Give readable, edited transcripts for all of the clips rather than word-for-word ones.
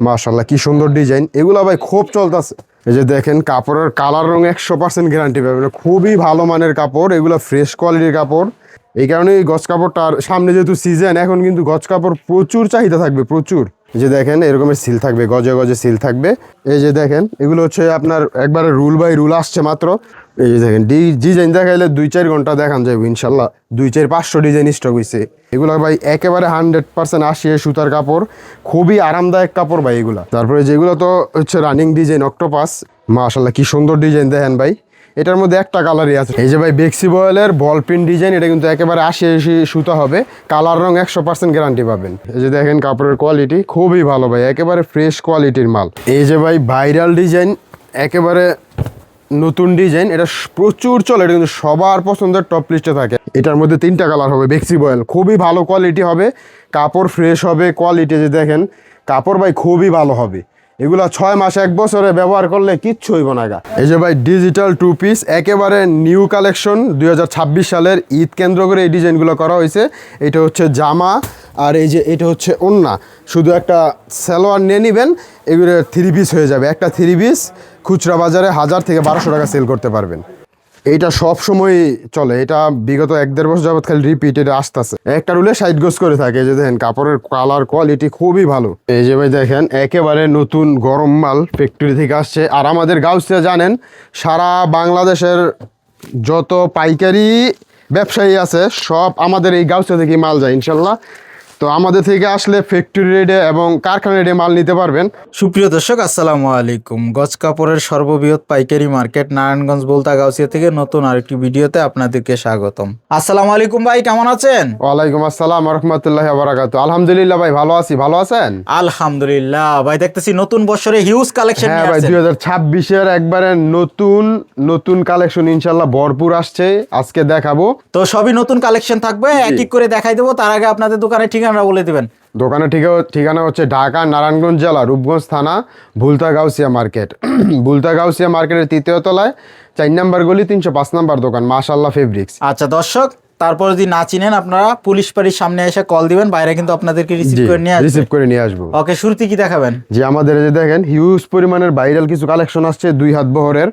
মাশাআল্লাহ কি সুন্দর ডিজাইন, এগুলা ভাই খুব চলতেছে। এই যে দেখেন কাপড়ের কালার রং 100% গ্যারান্টি পাবেন, খুবই ভালো মানের কাপড়, এগুলো ফ্রেশ কোয়ালিটির কাপড়। এই কারণে এই গজ কাপড়টার সামনে যেহেতু সিজন, এখন কিন্তু গজ কাপড় প্রচুর চাহিদা থাকবে, প্রচুর। এই যে দেখেন এরকমের সিল থাকবে, গজে গজে সিল থাকবে। এই যে দেখেন এগুলো হচ্ছে আপনার একবারে রুল বাই রুল আসছে মাত্র। এই যে দেখেন ডিজাইন দেখাইলে 2-4 ঘন্টা দেখান যাবে ইনশাল্লাহ। 2-4-500 ডিজাইন স্টক হয়েছে এগুলো ভাই, একেবারে 100% আসিয়ে সুতার কাপড়, খুবই আরামদায়ক কাপড় ভাই এগুলা। তারপরে যেগুলো তো হচ্ছে রানিং ডিজাইন অক্টোপাস, মাশাআল্লাহ কি সুন্দর ডিজাইন দেখেন ভাই। এটার মধ্যে একটা কালারই আছে। এই যে ভাই বেক্সি বয়েলের বল প্রিন্ট ডিজাইন, এটা কিন্তু একেবারে 80 সুতা হবে, কালার রং 100% গ্যারান্টি পাবেন। এই যে দেখেন কাপড়ের কোয়ালিটি খুবই ভালো ভাই, একেবারে ফ্রেশ কোয়ালিটির মাল। এই যে ভাই ভাইরাল ডিজাইন, একেবারে নতুন ডিজাইন, এটা প্রচুর চলে, এটা কিন্তু সবার পছন্দের টপ লিস্টে থাকে। এটার মধ্যে 3টা কালার হবে, বেক্সি বয়েল, খুবই ভালো কোয়ালিটি হবে, কাপড় ফ্রেশ হবে, কোয়ালিটি যে দেখেন কাপড় ভাই খুবই ভালো হবে। এগুলা 6 মাস 1 বছরে ব্যবহার করলে কিচ্ছু হইব না গা। এই যে ভাই ডিজিটাল 2 পিস, একেবারে নিউ কালেকশন, 2026 সালের ঈদ কেন্দ্র করে এই ডিজাইনগুলো করা হয়েছে। এটা হচ্ছে জামা, আর এই যে এটা হচ্ছে ওড়না, শুধু একটা সালোয়ার নিয়ে নেবেন, এগুলো 3 পিস হয়ে যাবে। একটা 3 পিস খুচরা বাজারে 1000 থেকে 1200 টাকা সেল করতে পারবেন। এইটা সব সময় চলে, এটা বিগত 1-1.5 বছর যাবত খালি রিপিট, এটা আসতেছে। একটা রুলে 60 গজ করে থাকে। এই যে দেখেন কাপড়ের কালার কোয়ালিটি খুবই ভালো। এই যে ভাই দেখেন একেবারে নতুন গরম মাল ফ্যাক্টরি থেকে আসছে। আর আমাদের গাউসিয়া জানেন সারা বাংলাদেশের যত পাইকারি ব্যবসায়ী আছে সব আমাদের এই গাউসিয়া থেকে মাল যায় ইনশাল্লাহ। তো আমাদের থেকে আসলে ফ্যাক্টরি রেটে এবং কারখানা রেটে মাল নিতে পারবেন। সুপ্রিয় দর্শক আসসালামু আলাইকুম। গজ কাপড়ের সর্ববৃহৎ পাইকারি মার্কেট নারায়ণগঞ্জ বলতা গাউসিয়া থেকে নতুন আরেকটি ভিডিওতে আপনাদেরকে স্বাগতম। আসসালামু আলাইকুম ভাই, কেমন আছেন? ওয়ালাইকুম আসসালাম ওয়া রাহমাতুল্লাহি ওয়া বারাকাতুহু। আলহামদুলিল্লাহ ভাই ভালো আছি, ভালো আছেন? আলহামদুলিল্লাহ ভাই, দেখতেছি নতুন বছরে হিউজ কালেকশন হ্যাঁ নিয়ে ভাই, আসছেন। 2026 এর একবারে নতুন নতুন কালেকশন ইনশাআল্লাহ ভরপুর আসছে, আজকে দেখাবো। তো সবই নতুন কালেকশন থাকবে, এক এক করে দেখাই দেবো। তার আগে আপনাদের দোকানের ঠিকানা বলে দিবেন। দোকানের ঠিকানা হচ্ছে ঢাকা নারায়ণগঞ্জ জেলা রূপগঞ্জ থানা ভুলতা গাউসিয়া মার্কেট। ভুলতা গাউসিয়া মার্কেটের 3য় তলায় 4 নম্বর গলি 305 নম্বর দোকান মাশাআল্লাহ ফেব্রিক্স। আচ্ছা দর্শক, তারপর যদি না চিনেন আপনারা পুলিশ বাড়ির সামনে এসে কল দিবেন, বাইরে কিন্তু আপনাদেরকে রিসিভ করে নিয়ে আসবো। ওকে, শুরুতে কি দেখাবেন? যে আমাদের এই যে দেখেন হিউজ পরিমাণের ভাইরাল কিছু কালেকশন আসছে 2 হাত বহরের,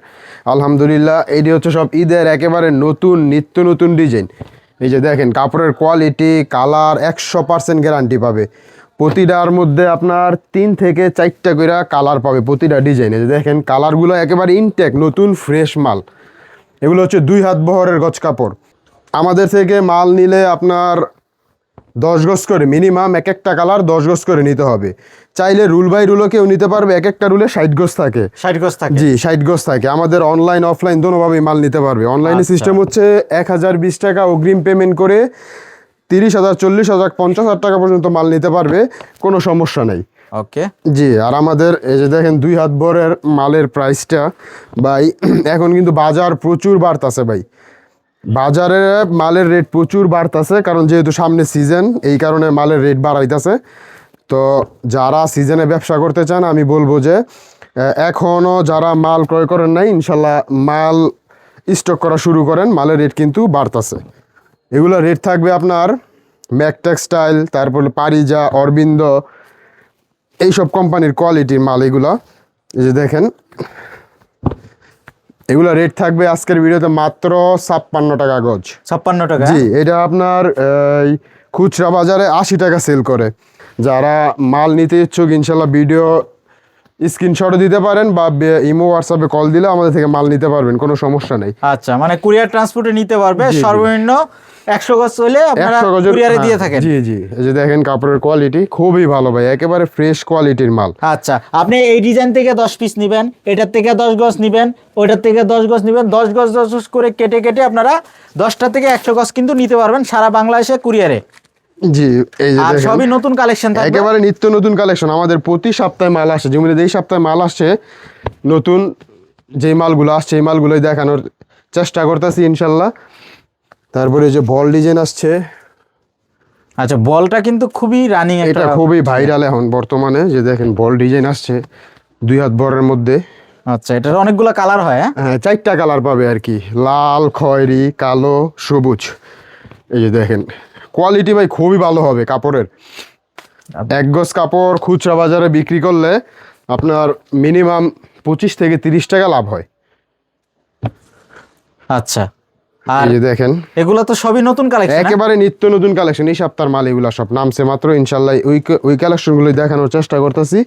আলহামদুলিল্লাহ। এইটি হচ্ছে সব ঈদের একেবারে নতুন নিত্য নতুন ডিজাইন। এই যে দেখেন কাপড়ের কোয়ালিটি কালার 100% গ্যারান্টি পাবে। প্রতিটার মধ্যে আপনার 3 থেকে 4টা করে কালার পাবে প্রতিটা ডিজাইনে। যে দেখেন কালারগুলো একেবারে ইনটেক নতুন ফ্রেশ মাল। এগুলো হচ্ছে 2 হাত বহরের গজ কাপড়। আমাদের থেকে মাল নিলে আপনার 10 গজ করে মিনিমাম, একটা কালার 10 গজ করে নিতে হবে। চাইলে রুল বাই রুলও কেউ নিতে পারবে, একটা রুলে 60 গজ থাকে। 60 গজ থাকে? জি 60 গজ থাকে। আমাদের অনলাইন অফলাইন দোনোভাবেই মাল নিতে পারবে। অনলাইনে সিস্টেম হচ্ছে 1020 টাকা অগ্রিম পেমেন্ট করে 30,000 40,000 50,000 টাকা পর্যন্ত মাল নিতে পারবে, কোনো সমস্যা নাই। ওকে জি। আর আমাদের এই যে দেখেন 2 হাত বরের মালের প্রাইসটা ভাই, এখন কিন্তু বাজার প্রচুর বাড়তাছে ভাই, বাজারে মালের রেট প্রচুর বাড়তেছে, কারণ যেহেতু সামনে সিজন, এই কারণে মালের রেট বাড়াইতেছে। তো যারা সিজনে ব্যবসা করতে চান আমি বলবো যে এখনও যারা মাল ক্রয় করেন নাই ইনশাল্লাহ মাল স্টক করা শুরু করেন, মালের রেট কিন্তু বাড়তেছে। এগুলো রেট থাকবে আপনার ম্যাক টেক্সটাইল, তারপরে পারিজা, অরবিন্দ, এইসব কোম্পানির কোয়ালিটির মাল এগুলো। এই যে দেখেন এগুলো রেট থাকবে আজকের ভিডিওতে মাত্র 56 টাকা গজ। 56 টাকা? জি। এটা আপনার খুচরা বাজারে 80 টাকা সেল করে। যারা মাল নিতে ইচ্ছুক ইনশাল্লাহ ভিডিও স্ক্রিনশটও দিতে পারেন, বা ইমো হোয়াটসঅ্যাপে কল দিলে আমাদের থেকে মাল নিতে পারবেন, কোনো সমস্যা নেই। আচ্ছা, মানে কুরিয়ার ট্রান্সপোর্টে নিতে পারবে। সর্বনিম্ন 100 গজ হলে আপনারা কুরিয়ারে দিয়ে থাকেন? জি জি। এই যে দেখেন কাপড়ের কোয়ালিটি খুবই ভালো ভাই, একেবারে ফ্রেশ কোয়ালিটির মাল। আচ্ছা, আপনি এই ডিজাইন থেকে 10 পিস নেবেন, এটার থেকে 10 গজ নেবেন, ওইটার থেকে 10 গজ নেবেন, 10 গজ 10 গজ করে কেটে কেটে আপনারা 10টা থেকে 100 গজ কিন্তু নিতে পারবেন সারা বাংলাদেশে কুরিয়ারে। জি। এই যে আর সবই নতুন কালেকশন থাকবে, একেবারে নিত্য নতুন কালেকশন। আমাদের প্রতি সপ্তাহে মাল আসে, যেমন এই সপ্তাহে মাল আসছে নতুন, যে মালগুলো আসছে এই মালগুলোই দেখানোর চেষ্টা করতেছি ইনশাল্লাহ। তারপরে যে বল ডিজাইন আসছে। আচ্ছা, বলটা কিন্তু খুবই রানিং, এটা খুবই ভাইরাল এখন বর্তমানে। যে দেখেন বল ডিজাইন আসছে 2 হাত বরের মধ্যে। আচ্ছা, এটার অনেকগুলো কালার হয়? হ্যাঁ 4টা কালার পাবে আর কি, লাল, খয়েরি, কালো, সবুজ। এই যে দেখেন কোয়ালিটি ভাই খুবই ভালো হবে কাপড়ের। এক গজ কাপড় খুচরা বাজারে বিক্রি করলে আপনার মিনিমাম 25 থেকে 30 টাকা লাভ হয়। আচ্ছা, আর এই যে দেখেন এগুলো তো সবই নতুন কালেকশন। একেবারে নিত্য নতুন কালেকশন, এই সপ্তাহের মাল এগুলা সব নামছে মাত্র। ইনশাল্লাহ ওই কালেকশনগুলো দেখানোর চেষ্টা করতেছি।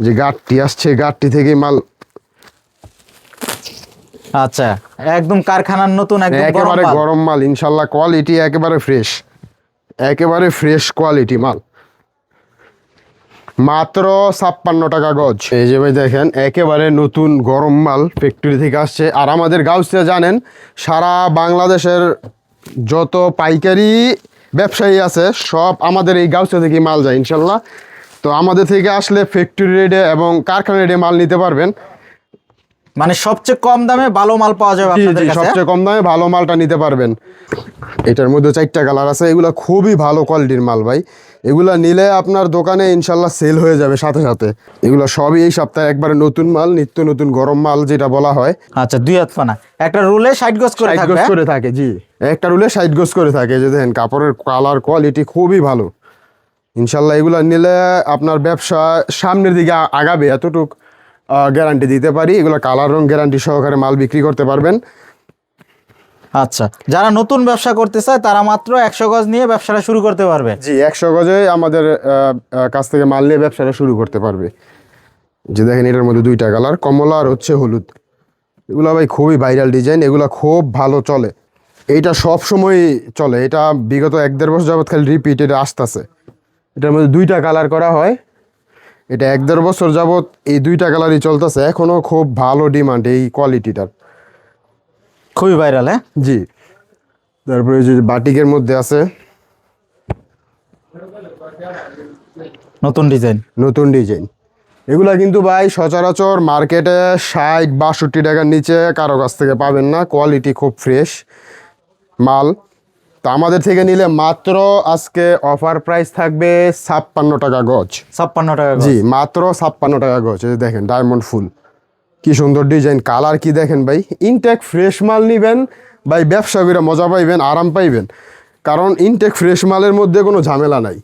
যে গাঁটটি আসছে, গাঁটটি থেকে মাল আচ্ছা, একদম কারখানার নতুন, একদম একেবারে গরম মাল। ইনশাল্লাহ কোয়ালিটি একেবারে ফ্রেশ, একেবারে ফ্রেশ কোয়ালিটি মাল। মাত্র 56 টাকা গজ। এই যে ভাই দেখেন একেবারে নতুন গরম মাল ফ্যাক্টরি থেকে আসছে। আর আমাদের গাউসিয়া জানেন সারা বাংলাদেশের যত পাইকারি ব্যবসায়ী আছে সব আমাদের এই গাউসিয়া থেকে মাল যায় ইনশাল্লাহ। তো আমাদের থেকে আসলে ফ্যাক্টরি রেটে এবং কারখানা রেটে মাল নিতে পারবেন। মানে সবচেয়ে কম দামে ভালো মাল পাওয়া যাবে আপনাদের কাছে। সবচেয়ে কম দামে ভালো মালটা নিতে পারবেন। এটার মধ্যে 4টা কালার আছে, এগুলো খুবই ভালো কোয়ালিটির মাল ভাই। এগুলা নিলে আপনার দোকানে ইনশাল্লাহ সেল হয়ে যাবে সাথে সাথে। এগুলো সবই এই সপ্তাহে একবারে নতুন মাল, নিত্য নতুন গরম মাল যেটা বলা হয়। আচ্ছা, 2 হাত পানা একটা রুলে 60 গজ করে 60 থাকবে। গজ করে থাকে, জি একটা রুলে 60 গজ করে থাকে। যে দেখেন কাপড়ের কালার কোয়ালিটি খুবই ভালো। ইনশাল্লাহ এগুলা নিলে আপনার ব্যবসা সামনের দিকে আগাবে, এতটুক গ্যারান্টি দিতে পারি। এগুলো কালার রং গ্যারান্টি সহকারে মাল বিক্রি করতে পারবেন। আচ্ছা, যারা নতুন ব্যবসা করতে চায় তারা মাত্র 100 গজ নিয়ে ব্যবসাটা শুরু করতে পারবে। জি 100 গজে আমাদের কাছ থেকে মাল নিয়ে ব্যবসাটা শুরু করতে পারবে। যে দেখেন এটার মধ্যে 2টা কালার, কমলা আর হচ্ছে হলুদ। এগুলো ভাই খুবই ভাইরাল ডিজাইন, এগুলো খুব ভালো চলে। এইটা সব সময় চলে, এটা বিগত 1-1.5 বছর যাবত খালি রিপিট এটা আসতেছে। এটার মধ্যে 2টা কালার করা হয়। এটা 1-1.5 বছর যাবত এই 2টা কালারই চলতেছে, এখনো খুব ভালো ডিমান্ড এই কোয়ালিটিটার। খুবই ভাইরাল। হ্যাঁ জি, তারপরে যে বাটিকের মধ্যে আছে নতুন ডিজাইন। নতুন ডিজাইন। এগুলা কিন্তু ভাই সচরাচর মার্কেটে 60-62 টাকার নিচে কারো কাছ থেকে পাবেন না। কোয়ালিটি খুব ফ্রেশ মাল। তো আমাদের থেকে নিলে মাত্র আজকে অফার প্রাইস থাকবে 56 টাকা গজ। 56 টাকা গজ। জি মাত্র 56 টাকা গজ। এই যে দেখেন ডায়মন্ড ফুল, কি সুন্দর ডিজাইন, কালার কি দেখেন ভাই। ইনটেক ফ্রেশ মাল নিবেন ভাই, ব্যবসা করে মজা পাইবেন, আরাম পাইবেন। কারণ ইনটেক ফ্রেশ মালের মধ্যে কোনো ঝামেলা নাই।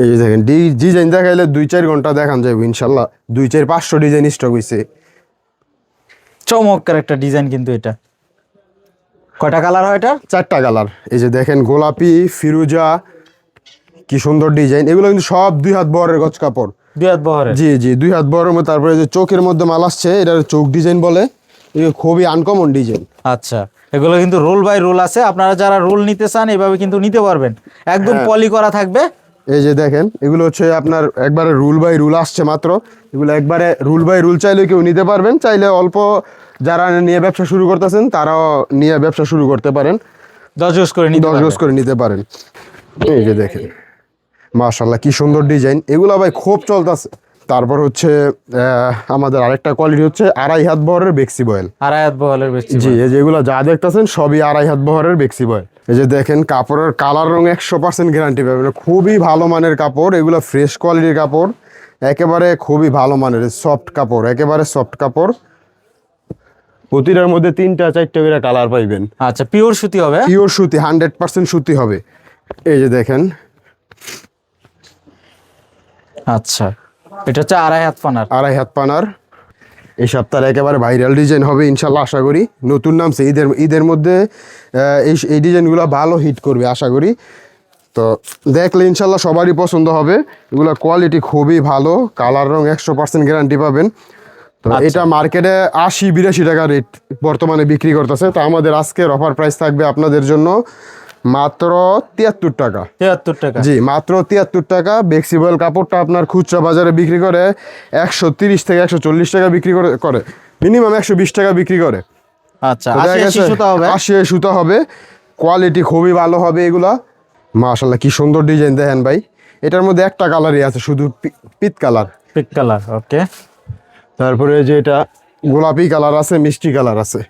এই যে দেখেন ডিজাইন দেখাইলে 2-4 ঘন্টা দেখান যাবে ইনশাল্লাহ। 200-500 ডিজাইন স্টক হয়েছে। চমৎকার একটা ডিজাইন কিন্তু এটা। কয়টা কালার হয় এটা? 4টা কালার। এই যে দেখেন গোলাপি, ফিরোজা, কি সুন্দর ডিজাইন। এগুলো কিন্তু সব 2 হাত বহরের গজ কাপড়। 2 হাত বহরে। জি জি 2 হাত বহরের মধ্যে। তারপরে যে চোখের মধ্যে মাল আসছে, এটার চোখ ডিজাইন বলে। এগুলো খুবই আনকমন ডিজাইন। আচ্ছা, এগুলো কিন্তু রোল বাই রোল আছে। আপনারা যারা রোল নিতে চান এভাবে কিন্তু নিতে পারবেন, একদম পলি করা থাকবে। এই যে দেখেন এগুলো হচ্ছে আপনার একবারে রুল বাই রুল আসছে মাত্র। এগুলো একবারে রুল বাই রুল, চাইলে কেউ নিতে পারবেন, চাইলে অল্প যারা নিয়ে ব্যবসা শুরু করতেছেন তারাও নিয়ে ব্যবসা শুরু করতে পারেন। 10 গজ করে নিতে 10 পারবে। গজ করে নিতে পারেন। এই যে দেখেন মাশাআল্লাহ কি সুন্দর ডিজাইন, এগুলো ভাই খুব চলতেছে। তারপর হচ্ছে আমাদের আরেকটা কোয়ালিটি হচ্ছে 2.5 হাত বহরের বেক্সি বয়েল। 2.5 হাত বহরের বেশি। জি এই যেগুলো যা দেখতেছেন সবই 2.5 হাত বহরের বেক্সি বয়েল। এই যে দেখেন কাপড়ের কালার রং 100% গ্যারান্টি পাবেন। খুবই ভালো মানের কাপড়, এগুলো ফ্রেশ কোয়ালিটির কাপড়, একেবারে খুবই ভালো মানের সফট কাপড়, একেবারে সফট কাপড়। প্রতিটার মধ্যে 3-4টা করে কালার পাইবেন। আচ্ছা, পিওর সুতি হবে। পিওর সুতি, 100% সুতি হবে। এই যে দেখেন আচ্ছা, এটা হচ্ছে 2.5 হাত পানার। 2.5 হাত পানার। এই সপ্তাহে একেবারে ভাইরাল ডিজাইন হবে ইনশাল্লাহ, আশা করি। নতুন নামছে ঈদের মধ্যে এই ডিজাইনগুলো ভালো হিট করবে আশা করি। তো দেখলে ইনশাল্লাহ সবারই পছন্দ হবে। এগুলো কোয়ালিটি খুবই ভালো, কালার রং 100% গ্যারান্টি পাবেন। তো এটা মার্কেটে 80-82 টাকা রেট বর্তমানে বিক্রি করতেছে। তো আমাদের আজকের অফার প্রাইস থাকবে আপনাদের জন্য মাত্র 73 টাকা। 73 টাকা। জি মাত্র 73 টাকা। বেক্সিবল কাপড়টা আপনার খুচরা বাজারে বিক্রি করে 130 থেকে 140 টাকা বিক্রি করে, মিনিমাম 120 টাকা বিক্রি করে। আচ্ছা, 80 সুতা হবে। 80 সুতা হবে, কোয়ালিটি খুবই ভালো হবে এগুলা। মাশাআল্লাহ কি সুন্দর ডিজাইন দেখেন ভাই। এটার মধ্যে একটা কালারই আছে, শুধু পিত কালার। পিক কালার, ওকে। তারপরে যে এটা গোলাপি কালার আছে, মিষ্টি কালার আছে,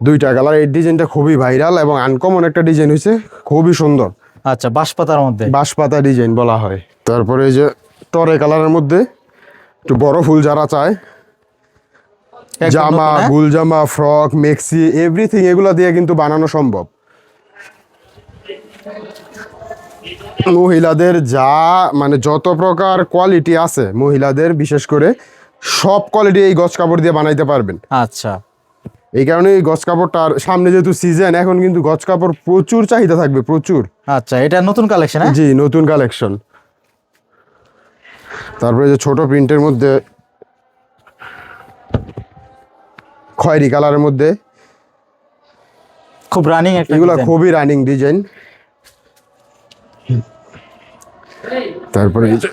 2টা কালার। এই ডিজাইনটা খুবই ভাইরাল এবং আনকমন একটা ডিজাইন হয়েছে, খুবই সুন্দর। আচ্ছা, বাঁশপাতার মধ্যে, বাঁশপাতা ডিজাইন বলা হয়। তারপরে এই যে টরে কালারের মধ্যে একটু বড় ফুল যারা চায়, জামা, গুল জামা, ফ্রক, মেক্সি, এভরিথিং এগুলা দিয়ে কিন্তু বানানো সম্ভব। মহিলাদের যা মানে যত প্রকার কোয়ালিটি আছে মহিলাদের বিশেষ করে সব কোয়ালিটি এই গজ কাপড় দিয়ে বানাইতে পারবেন। আচ্ছা এই কারণে এই গজ কাপড়টার সামনে যেহেতু সিজন, এখন কিন্তু গজ কাপড় প্রচুর চাহিদা থাকবে, প্রচুর। আচ্ছা, এটা নতুন কালেকশন? জি, নতুন কালেকশন। তারপরে যে ছোট প্রিন্টের মধ্যে খয়েরি কালারের মধ্যে খুব রানিং একটা এগুলা design। খুবই রানিং ডিজাইন। তারপরে এই যে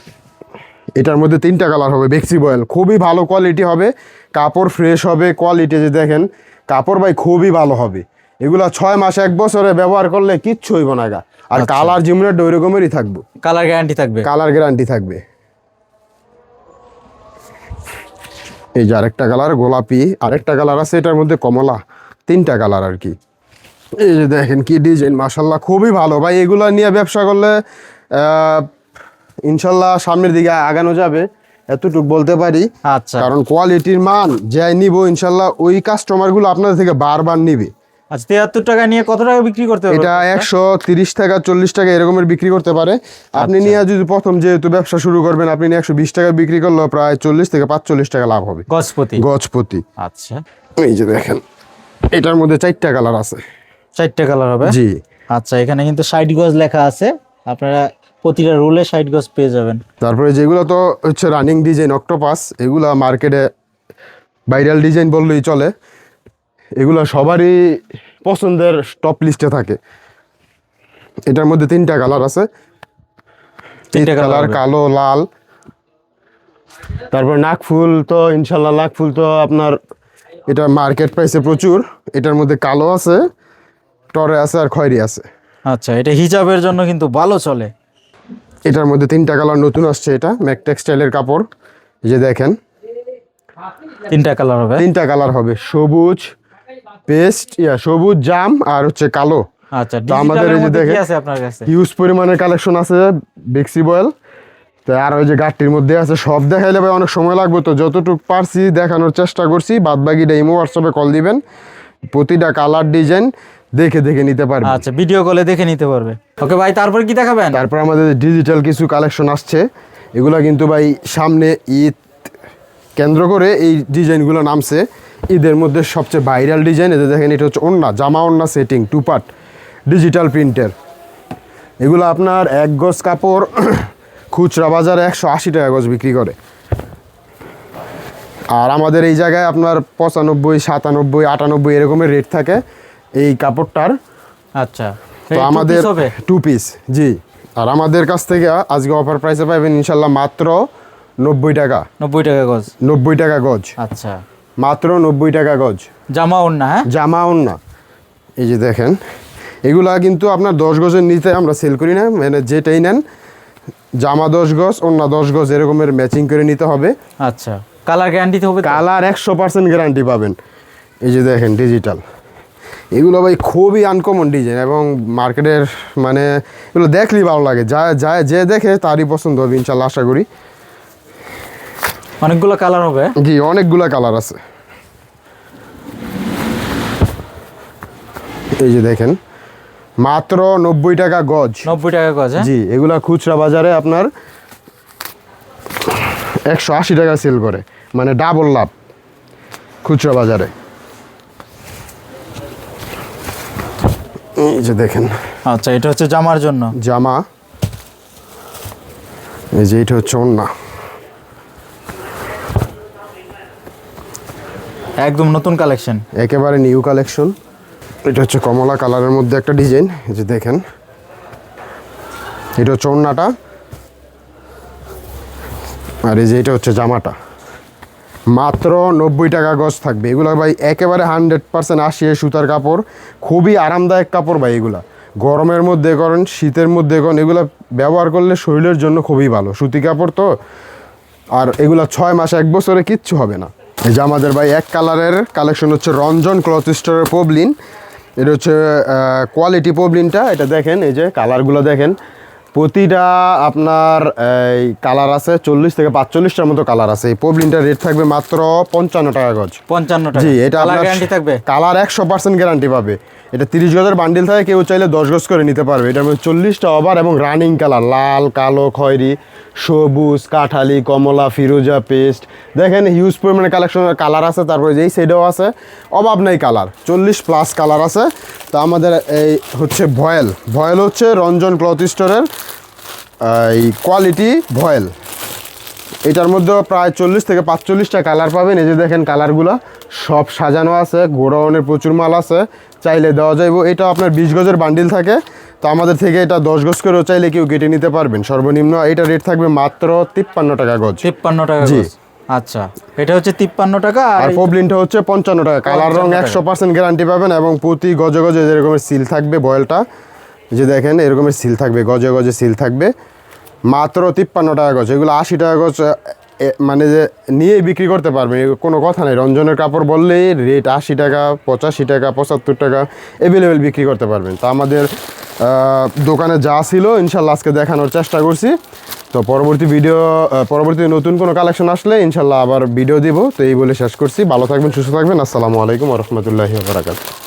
এটার মধ্যে 3টা কালার হবে, বেক্সি বয়েল, খুবই ভালো কোয়ালিটি হবে, কাপড় ফ্রেশ হবে, কোয়ালিটি যে দেখেন কাপড় ভাই খুবই ভালো হবে। এগুলা 6 মাস 1 বছরে ব্যবহার করলে কিচ্ছু হইব না গা। আর কালার জিমরেট ওই রকমেরই থাকবে, কালার গ্যারান্টি থাকবে। কালার গ্যারান্টি থাকবে। এই যে আরেকটা কালার গোলাপি, আরেকটা কালার আছে এটার মধ্যে কমলা, 3টা কালার আর কি। এই যে দেখেন কি ডিজাইন, মাশাল্লাহ খুবই ভালো ভাই। এগুলা নিয়ে ব্যবসা করলে ইনশাল্লাহ সামনের দিকে আগানো যাবে, এতটুকু বলতে পারি। আচ্ছা কারণ কোয়ালিটির মান যাই নিব ইনশাল্লাহ ওই কাস্টমারগুলো আপনাদের থেকে বারবার নিবে। আচ্ছা, 73 টাকা নিয়ে কত টাকা বিক্রি করতে হবে? এটা 130 টাকা 40 টাকা এরকমের বিক্রি করতে পারে। আপনি নিয়ে যদি প্রথম যেহেতু ব্যবসা শুরু করবেন, আপনি 120 টাকা বিক্রি করলেও প্রায় 40 থেকে 45 টাকা লাভ হবে গজপতি। গজপতি। আচ্ছা, এই যে দেখেন এটার মধ্যে 4টা কালার আছে। 4টা কালার হবে? জি। আচ্ছা, এখানে কিন্তু 60 গজ লেখা আছে, আপনারা প্রতিটা রোলে 60 গজ পেয়ে যাবেন। তারপরে যেগুলো তো হচ্ছে রানিং ডিজাইন অক্টোপাস, এগুলা মার্কেটে ভাইরাল ডিজাইন বললেই চলে, এগুলো সবারই পছন্দের টপ লিস্টে থাকে। এটার মধ্যে 3টা কালার আছে, 3টা কালার কালো লাল। তারপর নাকফুল তো ইনশাল্লাহ নাকফুল তো আপনার এটা মার্কেট প্রাইসে প্রচুর। এটার মধ্যে কালো আছে, টরে আছে আর খয়েরি আছে। আচ্ছা, এটা হিজাবের জন্য কিন্তু ভালো চলে। এটার মধ্যে 3টা কালার নতুন আসছে, এটা ম্যাক টেক্সটাইলের কাপড়। এই যে দেখেন 3টা কালার হবে? 3টা কালার হবে, সবুজ পেস্ট, সবুজ জাম আর হচ্ছে কালো। আচ্ছা, তো আমাদের এই যে দেখেন কি আছে আপনার কাছে? হিউজ পরিমাণের কালেকশন আছে বেক্সি বয়েল। তো আর ওই যে গাড়ির মধ্যে আছে, সব দেখাইলে ভাই অনেক সময় লাগবে, তো যতটুকু পারছি দেখানোর চেষ্টা করছি। বাদ বাকিটা ইমো হোয়াটসঅ্যাপে কল দিবেন, প্রতিটা কালার ডিজাইন দেখে দেখে নিতে পারবেন। আচ্ছা, ভিডিও কলে দেখে নিতে পারবে। ওকে ভাই, তারপর কি দেখাবেন? তারপর আমাদের ডিজিটাল কিছু কালেকশন আসছে, এগুলা কিন্তু ভাই সামনে ঈদ কেন্দ্র করে এই ডিজাইনগুলো নামছে। ঈদের মধ্যে সবচেয়ে ভাইরাল ডিজাইন এদের দেখেন, এটা হচ্ছে ওড়না, জামা ওড়না সেটিং 2 পার্ট ডিজিটাল প্রিন্টের। এগুলো আপনার 1 গজ কাপড় খুচরা বাজারে 180 টাকা গজ বিক্রি করে, আর আমাদের এই জায়গায় আপনার 95 97 98 এরকমের রেট থাকে এই কাপড়টার। আচ্ছা, তো আমাদের 2 পিস, জি। আর আমাদের কাছ থেকে আজকে অফার প্রাইসে পাবেন ইনশাল্লাহ মাত্র 90 টাকা। 90 টাকা গজ? 90 টাকা গজ, আচ্ছা, মাত্র 90 টাকা গজ। জামা ওড়না? হ্যাঁ, জামা ওড়না। এই যে দেখেন এগুলা কিন্তু আপনার 10 গজের নিতে আমরা সেল করি না, মানে যেটাই নেন জামা 10 গজ ওড়না 10 গজ এরকমের ম্যাচিং করে নিতে হবে। আচ্ছা, কালার গ্যারান্টি হবে? কালার 100% গ্যারান্টি পাবেন। এই যে দেখেন ডিজিটাল, এগুলো ভাই খুবই আনকমন ডিজাইন এবং মার্কেটের মানে এগুলো দেখলেই ভালো লাগে, যে দেখে তারই পছন্দ হবে ইনশাল্লাহ, আশা করি। অনেকগুলো কালার হবে? জি, অনেকগুলো কালার আছে। এই যে দেখেন মাত্র 90 টাকা গজ। 90 টাকা গজ? জি, এগুলা খুচরা বাজারে আপনার 180 টাকা সেল করে, মানে ডাবল লাভ খুচরা বাজারে। এই যে দেখেন, আচ্ছা, এটা হচ্ছে জামার জন্য জামা। এই যে এটা হচ্ছে ওড়না, একদম নতুন কালেকশন, একেবারে নিউ কালেকশন। এটা হচ্ছে কমলা কালারের মধ্যে একটা ডিজাইন। এই যে দেখেন এটা হচ্ছে ওড়নাটা, আর এই যে এটা হচ্ছে জামাটা। মাত্র 90 টাকা গজ থাকবে। এগুলো ভাই একেবারে 100% আশিয়া সুতার কাপড়, খুবই আরামদায়ক কাপড় ভাই। এগুলা গরমের মধ্যে করেন, শীতের মধ্যে করেন, এগুলো ব্যবহার করলে শরীরের জন্য খুবই ভালো, সুতি কাপড় তো। আর এগুলা 6 মাস 1 বছরে কিচ্ছু হবে না। এই যে আমাদের ভাই এক কালারের কালেকশন হচ্ছে রঞ্জন ক্লথ স্টোরের পবলিন। এটা হচ্ছে কোয়ালিটি পবলিনটা, এটা দেখেন এই যে কালারগুলো দেখেন, প্রতিটা আপনার এই কালার আছে 40 থেকে 45টার মতো কালার আছে। এই পবলিনটার রেট থাকবে মাত্র 55 টাকা গজ। 55 টাকা। জি, এটা কালার আপনার গ্যারান্টি থাকবে? কালার 100% গ্যারান্টি পাবে। এটা 30 গজের বান্ডিল থাকে, কেউ চাইলে 10 গজ করে নিতে পারবে। এটার মধ্যে 40টা ওভার এবং রানিং কালার লাল, কালো, খয়েরি, সবুজ, কাঠালি, কমলা, ফিরোজা, পেস্ট। দেখেন হিউজ পরিমাণে কালেকশনের কালার আছে। তারপরে যেই সাইডেও আছে, অভাব নাই কালার, 40+ কালার আছে। তো আমাদের এই হচ্ছে ভয়েল হচ্ছে রঞ্জন ক্লথ স্টোরের এই কোয়ালিটি ভয়েল। এটার মধ্যে প্রায় 40 থেকে 45টা কালার পাবেন। এই যে দেখেন কালারগুলো সব সাজানো আছে, গোডাউনের প্রচুর মাল আছে, চাইলে দেওয়া যাইব। এটা আপনার 20 গজের বান্ডিল থাকে, তো আমাদের থেকে এটা 10 গজ করেও চাইলে কেউ কেটে নিতে পারবেন। সর্বনিম্ন এটা রেট থাকবে মাত্র 53 টাকা গজ। 53 টাকা জি। গজ। আচ্ছা, এটা হচ্ছে 53 টাকা। আর পবলিনটা হচ্ছে 55 টাকা। কালার রং 100% গ্যারান্টি পাবেন এবং প্রতি গজে গজে যেরকমের সিল থাকবে বয়েলটা, যে দেখেন এরকমের সিল থাকবে, গজে গজে সিল থাকবে। মাত্র 53 টাকা গজ। এগুলো 80 টাকা গজ মানে যে নিয়েই বিক্রি করতে পারবেন, কোনো কথা নেই। রঞ্জনের কাপড় বললেই রেট 80 টাকা, 85 টাকা, 75 টাকা অ্যাভেলেবেল বিক্রি করতে পারবেন। তো আমাদের দোকানে যা ছিল ইনশাল্লাহ আজকে দেখানোর চেষ্টা করছি। তো পরবর্তী নতুন কোনো কালেকশন আসলে ইনশাল্লাহ আবার ভিডিও দিব। তো এই বলে শেষ করছি। ভালো থাকবেন, সুস্থ থাকবেন। আসসালামু আলাইকুম ওয়া রাহমাতুল্লাহি ওয়া বারাকাতুহু।